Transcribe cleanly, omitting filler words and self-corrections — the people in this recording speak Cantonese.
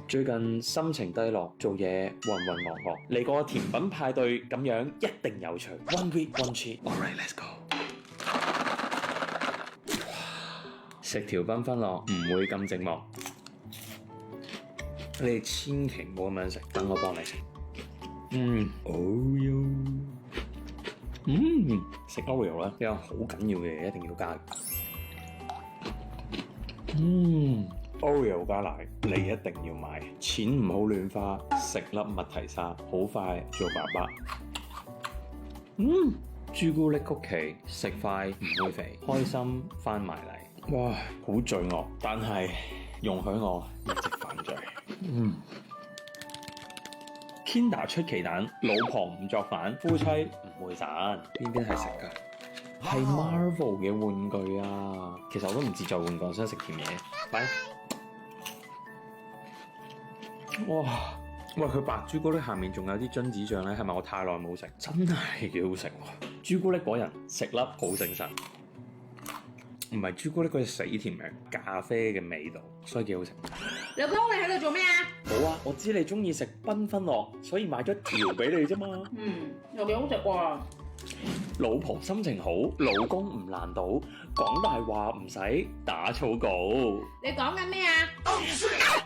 最近心情低落，做嘢渾渾噩噩，嚟個甜品派對咁樣一定有趣。One week one treat. Alright, let's go. 食條繽紛樂唔會咁寂寞，你哋千祈唔好咁樣食，等我幫你食。Oreo。食 Oreo 咧，有好緊要嘅嘢一定要加。Oreo 加奶，你一定要買，錢唔好亂花，食粒麥提沙，好快做爸爸。朱古力曲奇，食快唔會肥，開心翻埋嚟。哇，好罪惡，但係容許我一直犯罪。Kinder 出奇蛋，老婆唔作反，夫妻唔會散。邊係食㗎？係 Marvel 嘅玩具啊！其實我都唔自在玩具，我想食甜嘢。拜。哇！喂，佢白朱古力下面仲有啲榛子醬咧，係咪我太耐冇食？真係幾好食喎！朱古力果仁食粒好精神，唔係朱古力嗰隻死甜嘅咖啡嘅味道，所以幾好食。老公，你喺度做咩啊？好啊，我知你中意食繽紛樂，所以買咗條俾你啫嘛。又幾好食喎！老婆心情好，老公唔難倒，講大話唔使打草稿。你講緊咩啊？